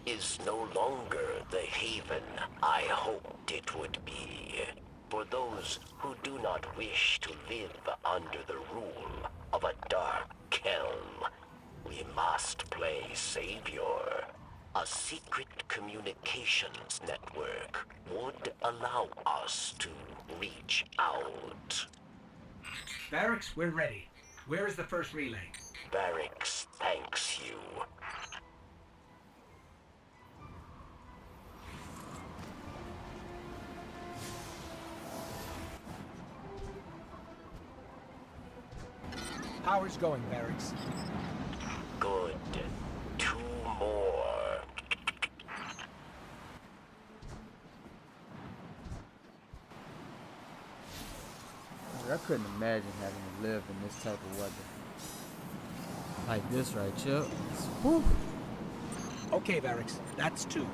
is no longer the haven I hoped it would be. For those who do not wish to live under the rule of a dark Kelm, we must play savior. A secret communications network would allow us to reach out. Barracks, we're ready. Where is the first relay? Barracks thanks you. Power's going, Barracks. Good. 2 more. I couldn't imagine having to live in this type of weather. Like this right here. Whew. Okay, Barracks, that's 2.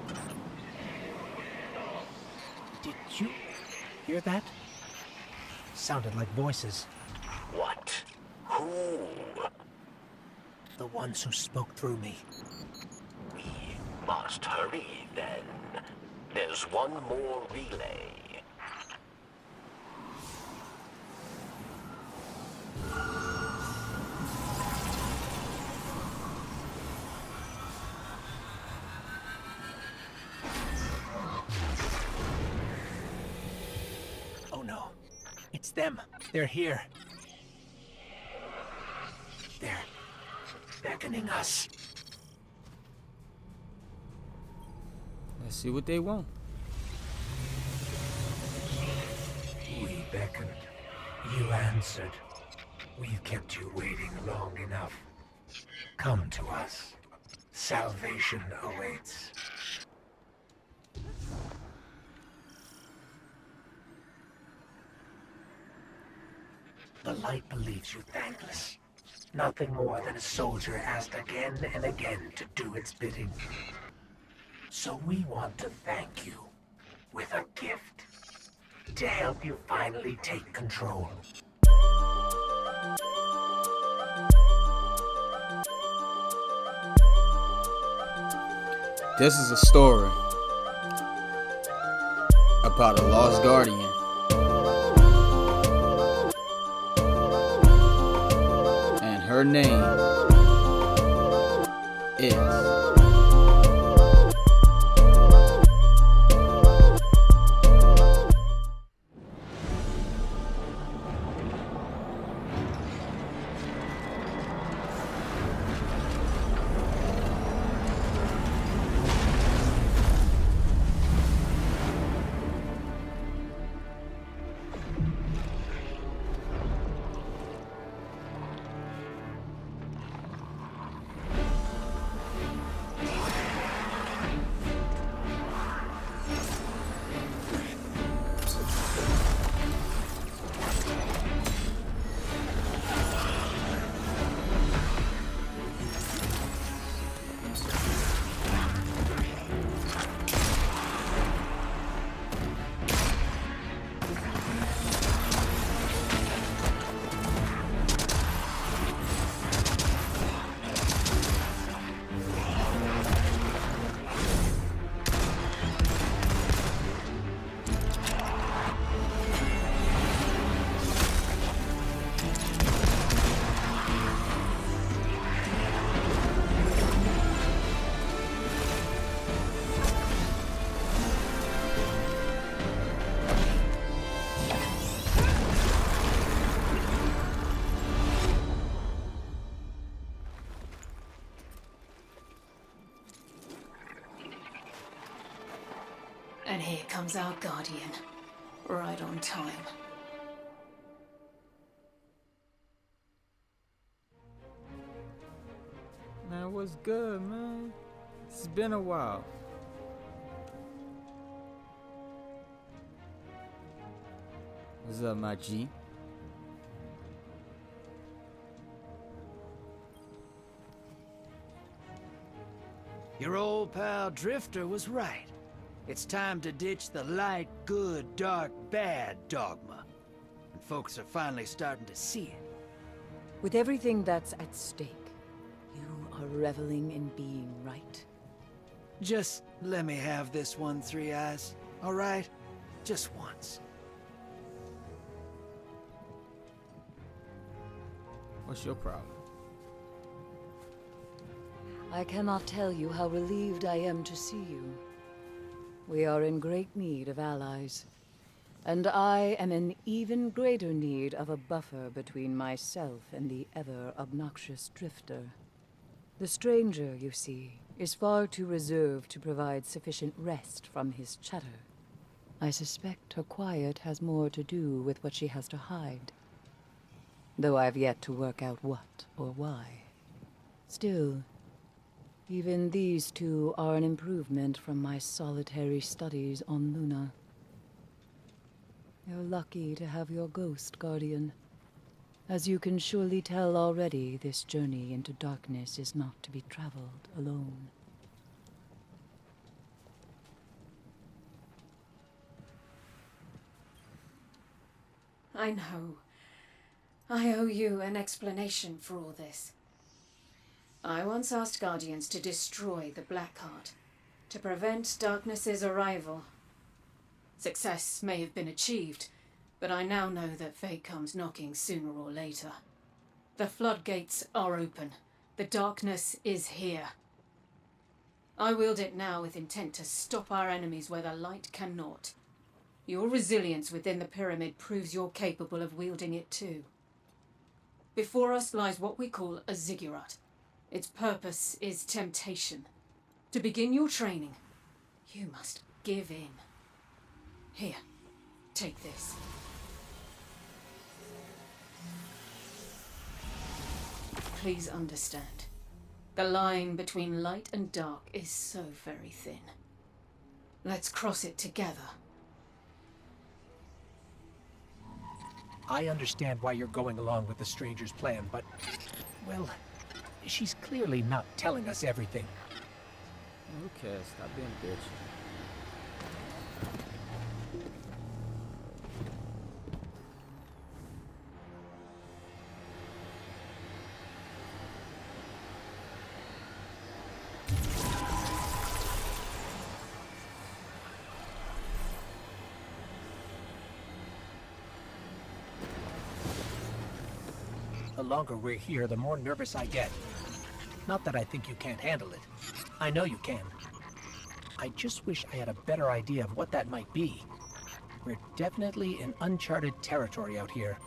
Did you hear that? Sounded like voices. What? Who? The ones who spoke through me. We must hurry then. There's 1 more relay. Oh no. It's them. They're here. They're beckoning us. Let's see what they want. We beckoned. You answered. We've kept you waiting long enough. Come to us. Salvation awaits. The light believes you thankless. Nothing more than a soldier asked again and again to do its bidding. So we want to thank you with a gift to help you finally take control. This is a story about a lost guardian. And her name is And here comes our guardian. Right on time. Man, what's good, man? It's been a while. What's up, my G? Your old pal Drifter was right. It's time to ditch the light, good, dark, bad dogma. And folks are finally starting to see it. With everything that's at stake, you are reveling in being right. Just let me have this one, Three Eyes. All right? Just once. What's your problem? I cannot tell you how relieved I am to see you. We are in great need of allies. And I am in even greater need of a buffer between myself and the ever-obnoxious Drifter. The stranger, you see, is far too reserved to provide sufficient rest from his chatter. I suspect her quiet has more to do with what she has to hide. Though I've yet to work out what or why. Still, even these two are an improvement from my solitary studies on Luna. You're lucky to have your ghost, Guardian. As you can surely tell already, this journey into darkness is not to be traveled alone. I know. I owe you an explanation for all this. I once asked Guardians to destroy the Blackheart, to prevent Darkness's arrival. Success may have been achieved, but I now know that fate comes knocking sooner or later. The floodgates are open. The darkness is here. I wield it now with intent to stop our enemies where the light cannot. Your resilience within the pyramid proves you're capable of wielding it too. Before us lies what we call a ziggurat. Its purpose is temptation. To begin your training, you must give in. Here, take this. Please understand. The line between light and dark is so very thin. Let's cross it together. I understand why you're going along with the stranger's plan, but, well, she's clearly not telling us everything. Who cares? Stop being a bitch. The longer we're here, the more nervous I get. Not that I think you can't handle it. I know you can. I just wish I had a better idea of what that might be. We're definitely in uncharted territory out here.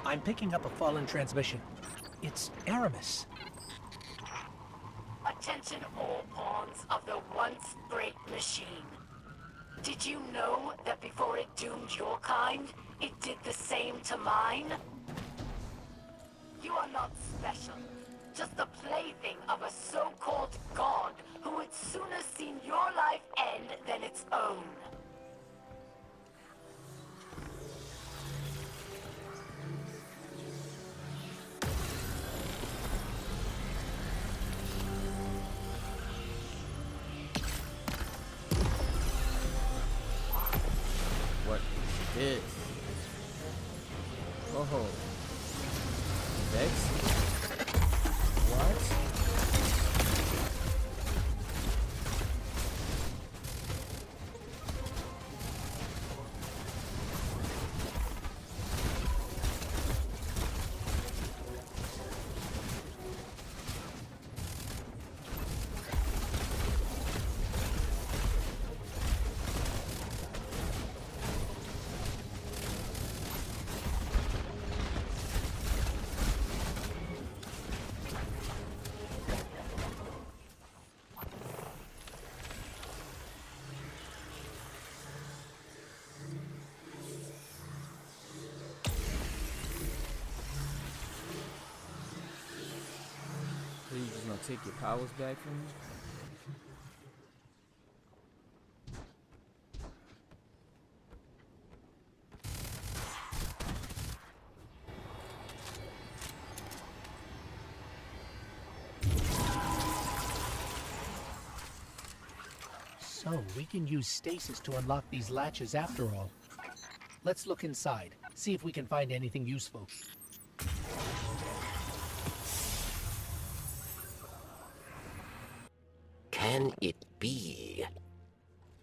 I'm picking up a fallen transmission. It's Aramis. Attention all pawns of the once great machine. Did you know that before it doomed your kind, it did the same to mine? You are not special, just the plaything of a so-called god who would sooner seen your life end than its own. What is this? Oh. Vex? What? So you just gonna take your powers back from me? So, we can use Stasis to unlock these latches after all. Let's look inside, see if we can find anything useful. can it be?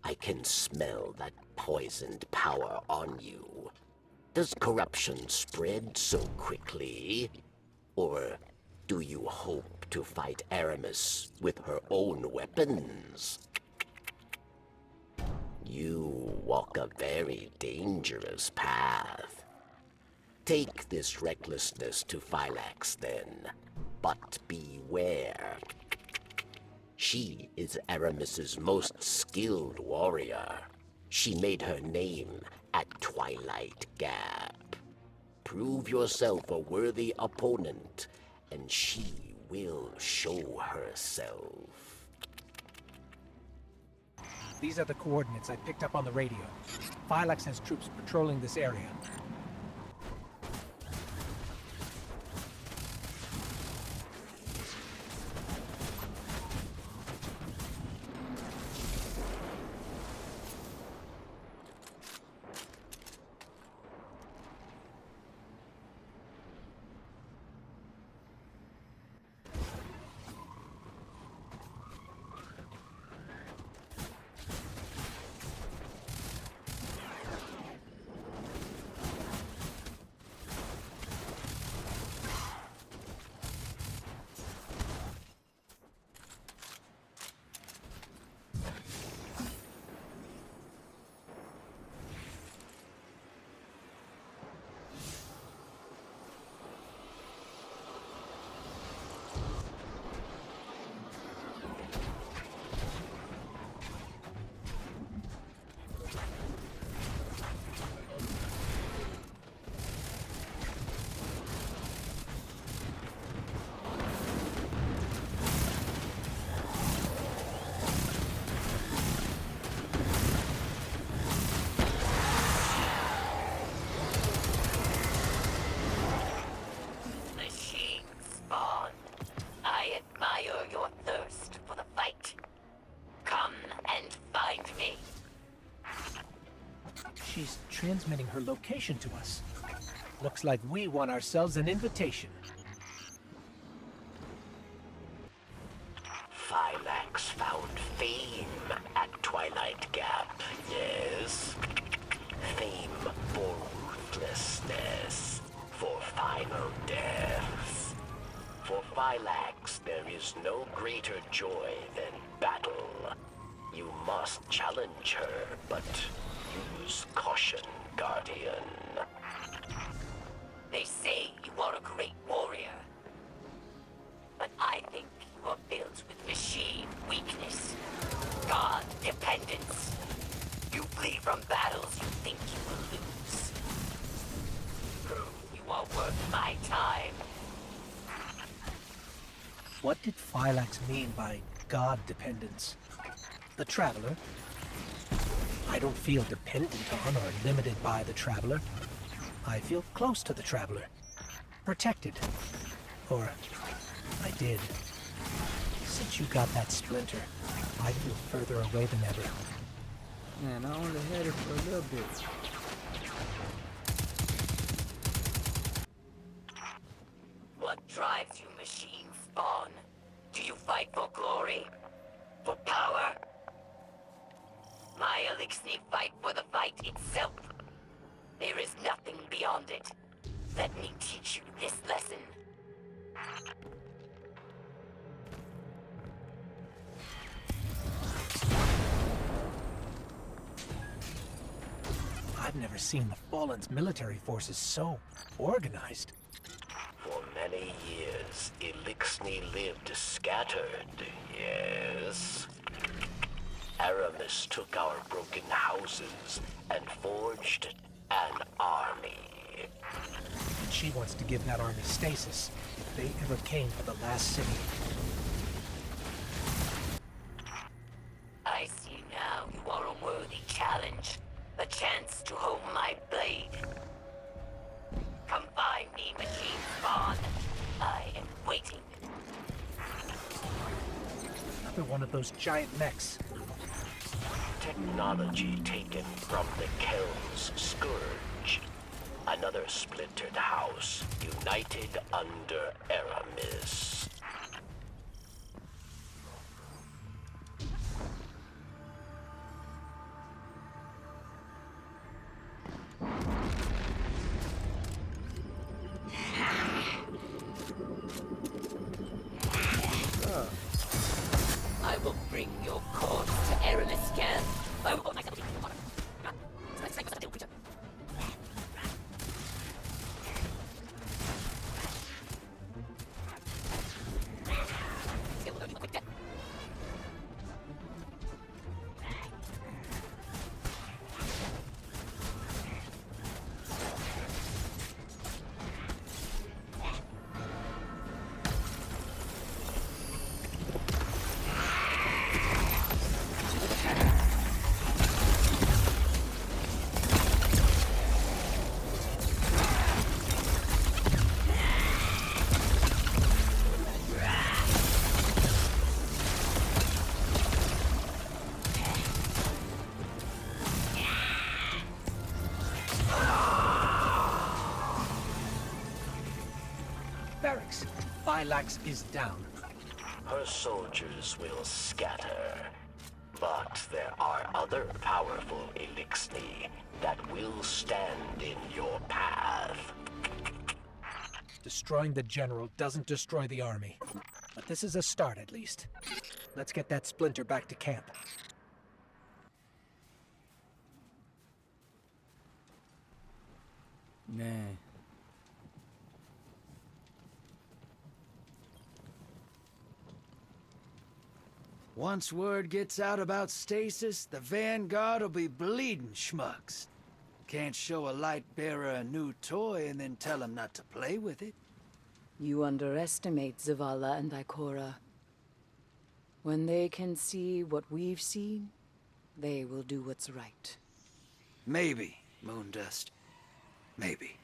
I can smell that poisoned power on you. Does corruption spread so quickly? Or do you hope to fight Aramis with her own weapons? You walk a very dangerous path. Take this recklessness to Phylax then, but beware. She is Aramis's most skilled warrior. She made her name at Twilight Gap. Prove yourself a worthy opponent, and she will show herself. These are the coordinates I picked up on the radio. Phylax has troops patrolling this area. She's transmitting her location to us. Looks like we won ourselves an invitation. Phylax found fame at Twilight Gap, yes? Fame for ruthlessness, for final death. For Phylax, there is no greater joy than battle. You must challenge her, but use caution, Guardian. They say you are a great warrior, but I think you are built with machine weakness, god dependence. You flee from battles you think you will lose. Prove you are worth my time. What did Phylax mean by god dependence? The Traveler? I don't feel dependent on or limited by the Traveler. I feel close to the Traveler. Protected. Or, I did. Since you got that splinter, I feel further away than ever. Man, I only had it for a little bit. What drives you, machine spawn? Do you fight for glory? For power? My Elixir fight for the fight itself. There is nothing beyond it. Let me teach you this lesson. I've never seen the Fallen's military forces so organized. For many years, Elixir lived scattered, yes? Aramis took our broken houses and forged an army. And she wants to give that army Stasis, if they ever came for the last city. I see now you are a worthy challenge. A chance to hone my blade. Come find me, machine spawn. I am waiting. Another one of those giant mechs. Technology taken from the Kelm's scourge. Another splintered house, united under Aramis. your corpse to Aramis again. Oh my god. Barracks. Phylax is down. Her soldiers will scatter. But there are other powerful Elixni that will stand in your path. Destroying the general doesn't destroy the army. But this is a start, at least. Let's get that splinter back to camp. Man. Once word gets out about Stasis, the Vanguard will be bleeding schmucks. Can't show a light bearer a new toy and then tell him not to play with it. You underestimate Zavala and Ikora. When they can see what we've seen, they will do what's right. Maybe, Moondust. Maybe.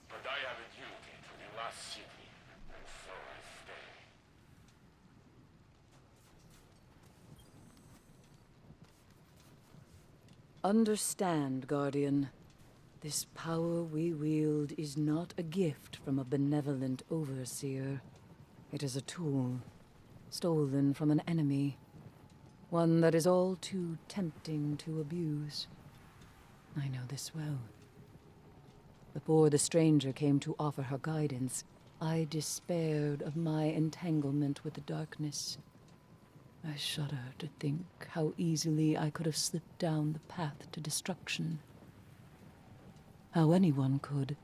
But I have a duty to the lost city, and so I stay. Understand, Guardian. This power we wield is not a gift from a benevolent overseer. It is a tool, stolen from an enemy. One that is all too tempting to abuse. I know this well. Before the stranger came to offer her guidance, I despaired of my entanglement with the darkness. I shudder to think how easily I could have slipped down the path to destruction. How anyone could.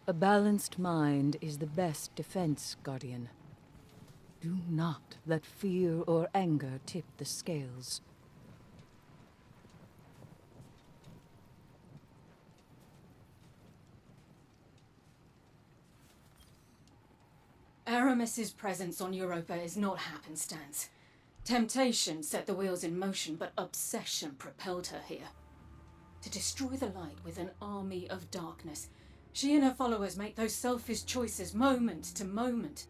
A balanced mind is the best defense, Guardian. Do not let fear or anger tip the scales. Aramis's presence on Europa is not happenstance. Temptation set the wheels in motion, but obsession propelled her here. To destroy the light with an army of darkness, she and her followers make those selfish choices moment to moment.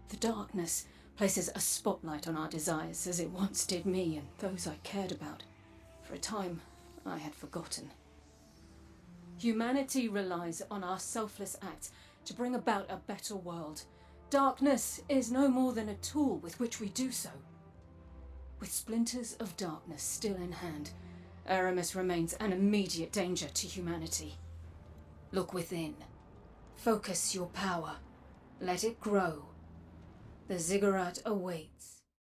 The darkness places a spotlight on our desires, as it once did me and those I cared about. For a time, I had forgotten. Humanity relies on our selfless acts to bring about a better world. Darkness is no more than a tool with which we do so. With splinters of darkness still in hand, Aramis remains an immediate danger to humanity. Look within. Focus your power. Let it grow. The ziggurat awaits.